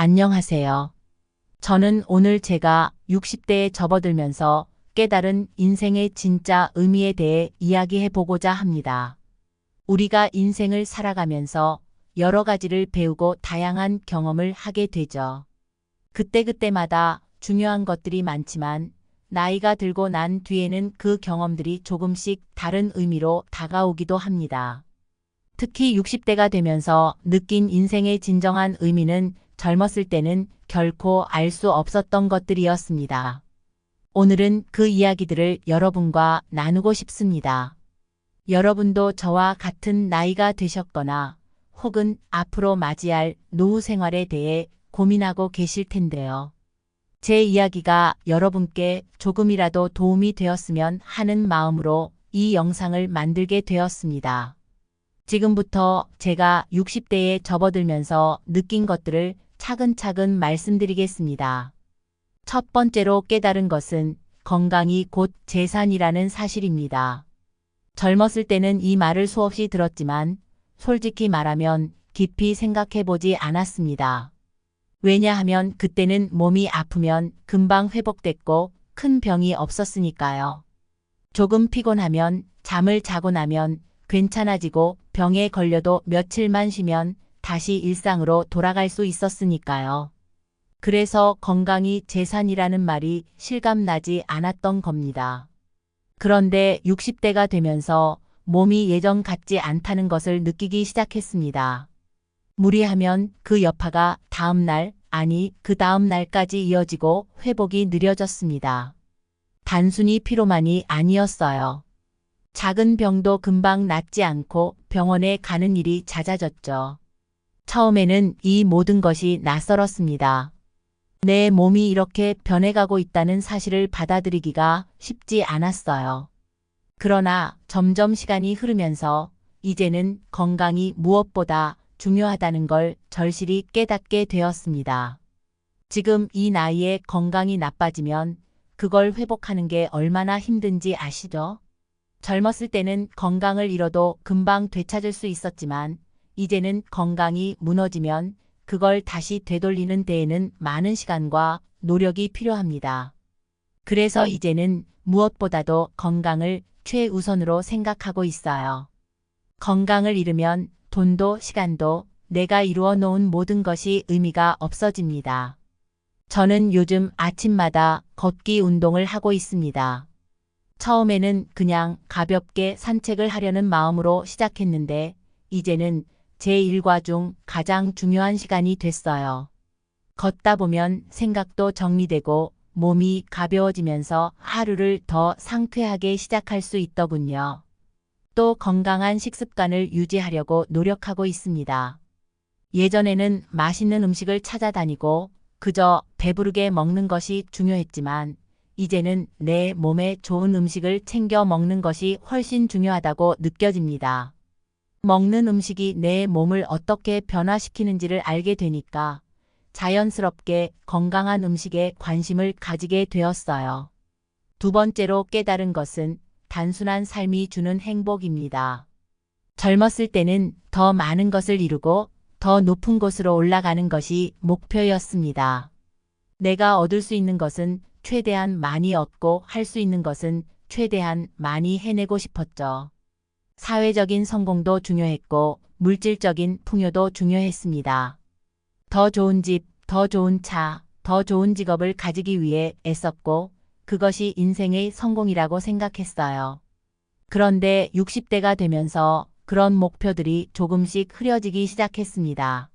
안녕하세요. 저는 오늘 제가 60대에 접어들면서 깨달은 인생의 진짜 의미에 대해 이야기해 보고자 합니다. 우리가 인생을 살아가면서 여러 가지를 배우고 다양한 경험을 하게 되죠. 그때그때마다 중요한 것들이 많지만 나이가 들고 난 뒤에는 그 경험들이 조금씩 다른 의미로 다가오기도 합니다. 특히 60대가 되면서 느낀 인생의 진정한 의미는 젊었을 때는 결코 알 수 없었던 것들이었습니다. 오늘은 그 이야기들을 여러분과 나누고 싶습니다. 여러분도 저와 같은 나이가 되셨거나 혹은 앞으로 맞이할 노후 생활에 대해 고민하고 계실 텐데요. 제 이야기가 여러분께 조금이라도 도움이 되었으면 하는 마음으로 이 영상을 만들게 되었습니다. 지금부터 제가 60대에 접어들면서 느낀 것들을 차근차근 말씀드리겠습니다. 첫 번째로 깨달은 것은 건강이 곧 재산이라는 사실입니다. 젊었을 때는 이 말을 수없이 들었지만 솔직히 말하면 깊이 생각해 보지 않았습니다. 왜냐하면 그때는 몸이 아프면 금방 회복됐고 큰 병이 없었으니까요. 조금 피곤하면 잠을 자고 나면 괜찮아지고 병에 걸려도 며칠만 쉬면 다시 일상으로 돌아갈 수 있었으니까요. 그래서 건강이 재산이라는 말이 실감나지 않았던 겁니다. 그런데 60대가 되면서 몸이 예전 같지 않다는 것을 느끼기 시작했습니다. 무리하면 그 여파가 다음 날, 아니 그 다음 날까지 이어지고 회복이 느려졌습니다. 단순히 피로만이 아니었어요. 작은 병도 금방 낫지 않고 병원에 가는 일이 잦아졌죠. 처음에는 이 모든 것이 낯설었습니다. 내 몸이 이렇게 변해가고 있다는 사실을 받아들이기가 쉽지 않았어요. 그러나 점점 시간이 흐르면서 이제는 건강이 무엇보다 중요하다는 걸 절실히 깨닫게 되었습니다. 지금 이 나이에 건강이 나빠지면 그걸 회복하는 게 얼마나 힘든지 아시죠? 젊었을 때는 건강을 잃어도 금방 되찾을 수 있었지만 이제는 건강이 무너지면 그걸 다시 되돌리는 데에는 많은 시간과 노력이 필요합니다. 그래서 이제는 무엇보다도 건강을 최우선으로 생각하고 있어요. 건강을 잃으면 돈도 시간도 내가 이루어 놓은 모든 것이 의미가 없어집니다. 저는 요즘 아침마다 걷기 운동을 하고 있습니다. 처음에는 그냥 가볍게 산책을 하려는 마음으로 시작했는데 이제는 제 일과 중 가장 중요한 시간이 됐어요. 걷다 보면 생각도 정리되고 몸이 가벼워지면서 하루를 더 상쾌하게 시작할 수 있더군요. 또 건강한 식습관을 유지하려고 노력하고 있습니다. 예전에는 맛있는 음식을 찾아다니고 그저 배부르게 먹는 것이 중요했지만 이제는 내 몸에 좋은 음식을 챙겨 먹는 것이 훨씬 중요하다고 느껴집니다. 먹는 음식이 내 몸을 어떻게 변화시키는지를 알게 되니까 자연스럽게 건강한 음식에 관심을 가지게 되었어요. 두 번째로 깨달은 것은 단순한 삶이 주는 행복입니다. 젊었을 때는 더 많은 것을 이루고 더 높은 곳으로 올라가는 것이 목표였습니다. 내가 얻을 수 있는 것은 최대한 많이 얻고 할 수 있는 것은 최대한 많이 해내고 싶었죠. 사회적인 성공도 중요했고 물질적인 풍요도 중요했습니다. 더 좋은 집, 더 좋은 차, 더 좋은 직업을 가지기 위해 애썼고 그것이 인생의 성공이라고 생각했어요. 그런데 60대가 되면서 그런 목표들이 조금씩 흐려지기 시작했습니다.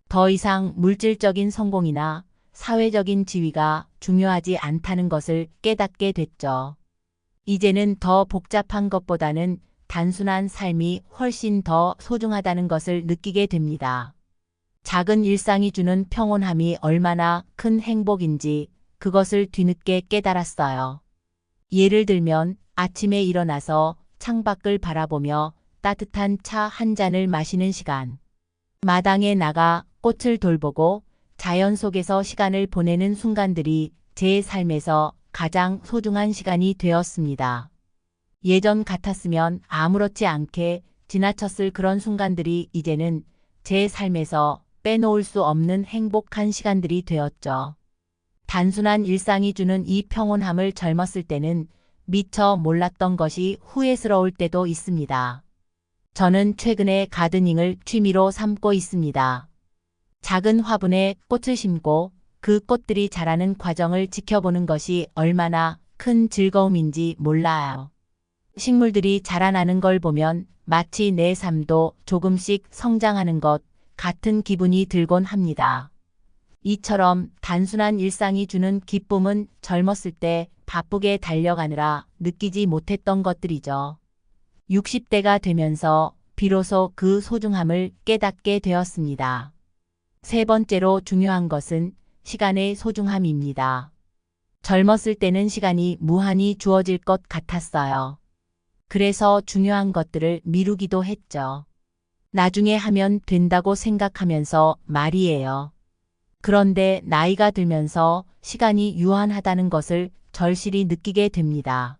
더 이상 물질적인 성공이나 사회적인 지위가 중요하지 않다는 것을 깨닫게 됐죠. 이제는 더 복잡한 것보다는 단순한 삶이 훨씬 더 소중하다는 것을 느끼게 됩니다. 작은 일상이 주는 평온함이 얼마나 큰 행복인지 그것을 뒤늦게 깨달았어요. 예를 들면 아침에 일어나서 창밖을 바라보며 따뜻한 차 한 잔을 마시는 시간, 마당에 나가 꽃을 돌보고 자연 속에서 시간을 보내는 순간들이 제 삶에서 가장 소중한 시간이 되었습니다. 예전 같았으면 아무렇지 않게 지나쳤을 그런 순간들이 이제는 제 삶에서 빼놓을 수 없는 행복한 시간들이 되었죠. 단순한 일상이 주는 이 평온함을 젊었을 때는 미처 몰랐던 것이 후회스러울 때도 있습니다. 저는 최근에 가드닝을 취미로 삼고 있습니다. 작은 화분에 꽃을 심고 그 꽃들이 자라는 과정을 지켜보는 것이 얼마나 큰 즐거움인지 몰라요. 식물들이 자라나는 걸 보면 마치 내 삶도 조금씩 성장하는 것 같은 기분이 들곤 합니다. 이처럼 단순한 일상이 주는 기쁨은 젊었을 때 바쁘게 달려가느라 느끼지 못했던 것들이죠. 60대가 되면서 비로소 그 소중함을 깨닫게 되었습니다. 세 번째로 중요한 것은 시간의 소중함입니다. 젊었을 때는 시간이 무한히 주어질 것 같았어요. 그래서 중요한 것들을 미루기도 했죠. 나중에 하면 된다고 생각하면서 말이에요. 그런데 나이가 들면서 시간이 유한하다는 것을 절실히 느끼게 됩니다.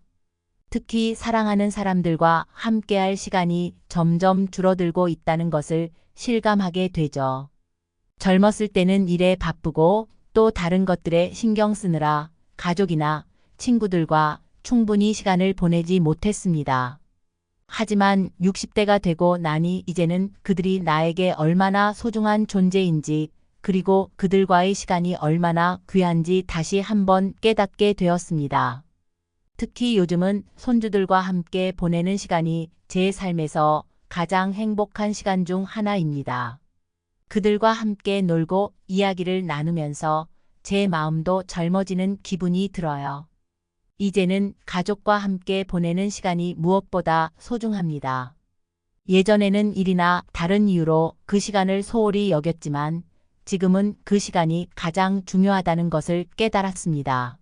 특히 사랑하는 사람들과 함께할 시간이 점점 줄어들고 있다는 것을 실감하게 되죠. 젊었을 때는 일에 바쁘고 또 다른 것들에 신경 쓰느라 가족이나 친구들과 충분히 시간을 보내지 못했습니다. 하지만 60대가 되고 나니 이제는 그들이 나에게 얼마나 소중한 존재인지 그리고 그들과의 시간이 얼마나 귀한지 다시 한번 깨닫게 되었습니다. 특히 요즘은 손주들과 함께 보내는 시간이 제 삶에서 가장 행복한 시간 중 하나입니다. 그들과 함께 놀고 이야기를 나누면서 제 마음도 젊어지는 기분이 들어요. 이제는 가족과 함께 보내는 시간이 무엇보다 소중합니다. 예전에는 일이나 다른 이유로 그 시간을 소홀히 여겼지만 지금은 그 시간이 가장 중요하다는 것을 깨달았습니다.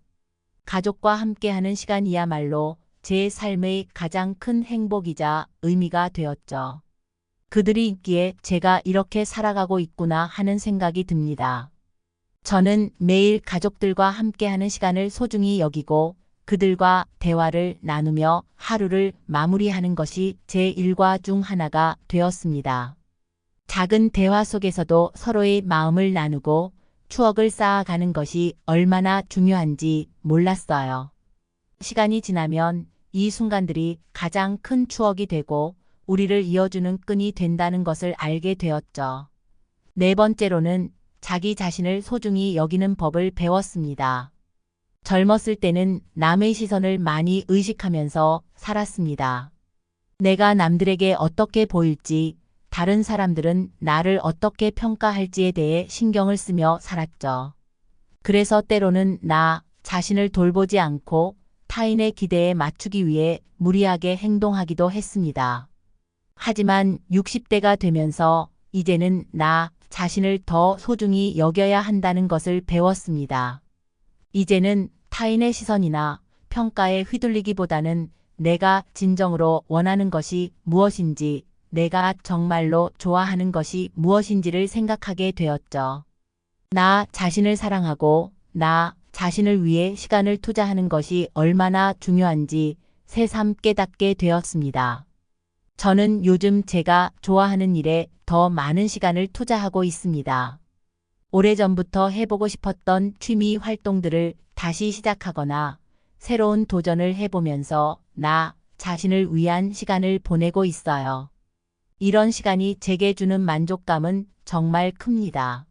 가족과 함께하는 시간이야말로 제 삶의 가장 큰 행복이자 의미가 되었죠. 그들이 있기에 제가 이렇게 살아가고 있구나 하는 생각이 듭니다. 저는 매일 가족들과 함께하는 시간을 소중히 여기고 그들과 대화를 나누며 하루를 마무리하는 것이 제 일과 중 하나가 되었습니다. 작은 대화 속에서도 서로의 마음을 나누고 추억을 쌓아가는 것이 얼마나 중요한지 몰랐어요. 시간이 지나면 이 순간들이 가장 큰 추억이 되고 우리를 이어주는 끈이 된다는 것을 알게 되었죠. 네 번째로는 자기 자신을 소중히 여기는 법을 배웠습니다. 젊었을 때는 남의 시선을 많이 의식하면서 살았습니다. 내가 남들에게 어떻게 보일지, 다른 사람들은 나를 어떻게 평가할지에 대해 신경을 쓰며 살았죠. 그래서 때로는 나 자신을 돌보지 않고 타인의 기대에 맞추기 위해 무리하게 행동하기도 했습니다. 하지만 60대가 되면서 이제는 나 자신을 더 소중히 여겨야 한다는 것을 배웠습니다. 이제는 타인의 시선이나 평가에 휘둘리기보다는 내가 진정으로 원하는 것이 무엇인지, 내가 정말로 좋아하는 것이 무엇인지를 생각하게 되었죠. 나 자신을 사랑하고 나 자신을 위해 시간을 투자하는 것이 얼마나 중요한지 새삼 깨닫게 되었습니다. 저는 요즘 제가 좋아하는 일에 더 많은 시간을 투자하고 있습니다. 오래전부터 해보고 싶었던 취미 활동들을 다시 시작하거나 새로운 도전을 해보면서 나 자신을 위한 시간을 보내고 있어요. 이런 시간이 제게 주는 만족감은 정말 큽니다.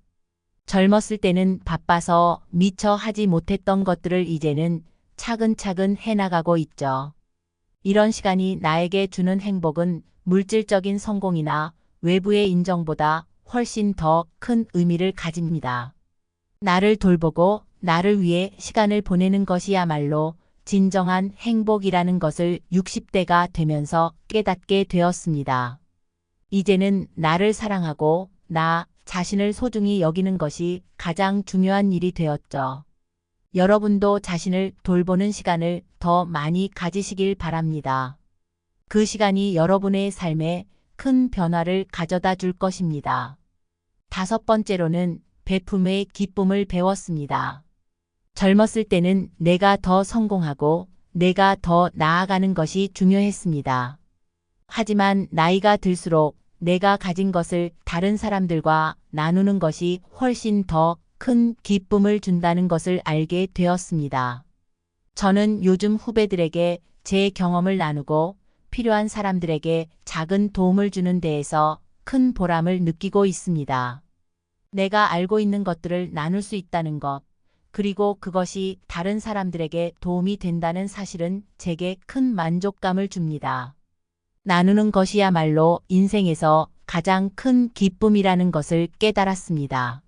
젊었을 때는 바빠서 미처 하지 못했던 것들을 이제는 차근차근 해나가고 있죠. 이런 시간이 나에게 주는 행복은 물질적인 성공이나 외부의 인정보다 훨씬 더 큰 의미를 가집니다. 나를 돌보고 나를 위해 시간을 보내는 것이야말로 진정한 행복이라는 것을 60대가 되면서 깨닫게 되었습니다. 이제는 나를 사랑하고 나 자신을 소중히 여기는 것이 가장 중요한 일이 되었죠. 여러분도 자신을 돌보는 시간을 더 많이 가지시길 바랍니다. 그 시간이 여러분의 삶에 큰 변화를 가져다 줄 것입니다. 다섯 번째로는 베품의 기쁨을 배웠습니다. 젊었을 때는 내가 더 성공하고 내가 더 나아가는 것이 중요했습니다. 하지만 나이가 들수록 내가 가진 것을 다른 사람들과 나누는 것이 훨씬 더 큰 기쁨을 준다는 것을 알게 되었습니다. 저는 요즘 후배들에게 제 경험을 나누고 필요한 사람들에게 작은 도움을 주는 데에서 큰 보람을 느끼고 있습니다. 내가 알고 있는 것들을 나눌 수 있다는 것, 그리고 그것이 다른 사람들에게 도움이 된다는 사실은 제게 큰 만족감을 줍니다. 나누는 것이야말로 인생에서 가장 큰 기쁨이라는 것을 깨달았습니다.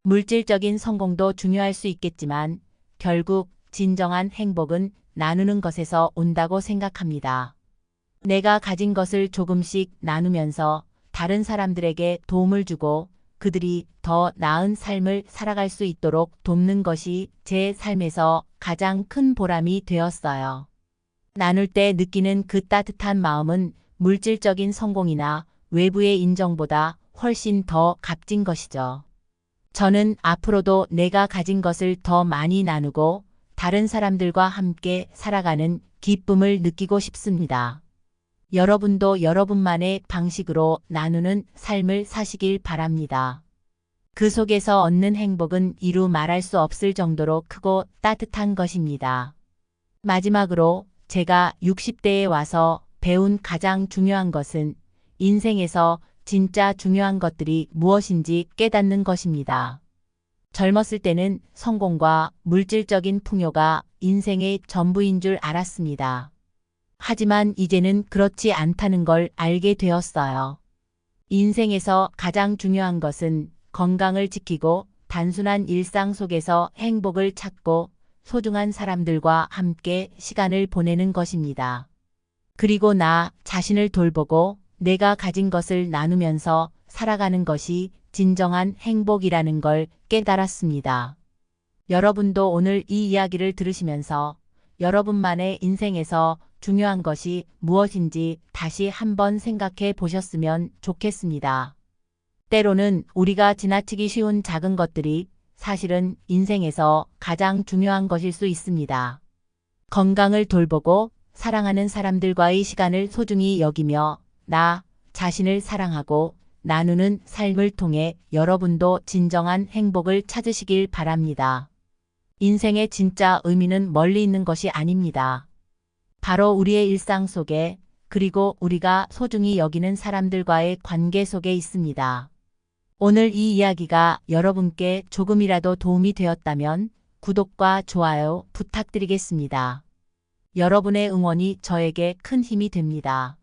물질적인 성공도 중요할 수 있겠지만 결국 진정한 행복은 나누는 것에서 온다고 생각합니다. 내가 가진 것을 조금씩 나누면서 다른 사람들에게 도움을 주고 그들이 더 나은 삶을 살아갈 수 있도록 돕는 것이 제 삶에서 가장 큰 보람이 되었어요. 나눌 때 느끼는 그 따뜻한 마음은 물질적인 성공이나 외부의 인정보다 훨씬 더 값진 것이죠. 저는 앞으로도 내가 가진 것을 더 많이 나누고 다른 사람들과 함께 살아가는 기쁨을 느끼고 싶습니다. 여러분도 여러분만의 방식으로 나누는 삶을 사시길 바랍니다. 그 속에서 얻는 행복은 이루 말할 수 없을 정도로 크고 따뜻한 것입니다. 마지막으로 제가 60대에 와서 배운 가장 중요한 것은 인생에서 진짜 중요한 것들이 무엇인지 깨닫는 것입니다. 젊었을 때는 성공과 물질적인 풍요가 인생의 전부인 줄 알았습니다. 하지만 이제는 그렇지 않다는 걸 알게 되었어요. 인생에서 가장 중요한 것은 건강을 지키고 단순한 일상 속에서 행복을 찾고 소중한 사람들과 함께 시간을 보내는 것입니다. 그리고 나 자신을 돌보고 내가 가진 것을 나누면서 살아가는 것이 진정한 행복이라는 걸 깨달았습니다. 여러분도 오늘 이 이야기를 들으시면서 여러분만의 인생에서 중요한 것이 무엇인지 다시 한번 생각해 보셨으면 좋겠습니다. 때로는 우리가 지나치기 쉬운 작은 것들이 사실은 인생에서 가장 중요한 것일 수 있습니다. 건강을 돌보고 사랑하는 사람들과의 시간을 소중히 여기며 나 자신을 사랑하고 나누는 삶을 통해 여러분도 진정한 행복을 찾으시길 바랍니다. 인생의 진짜 의미는 멀리 있는 것이 아닙니다. 바로 우리의 일상 속에 그리고 우리가 소중히 여기는 사람들과의 관계 속에 있습니다. 오늘 이 이야기가 여러분께 조금이라도 도움이 되었다면 구독과 좋아요 부탁드리겠습니다. 여러분의 응원이 저에게 큰 힘이 됩니다.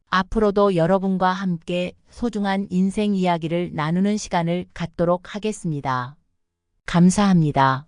앞으로도 여러분과 함께 소중한 인생 이야기를 나누는 시간을 갖도록 하겠습니다. 감사합니다.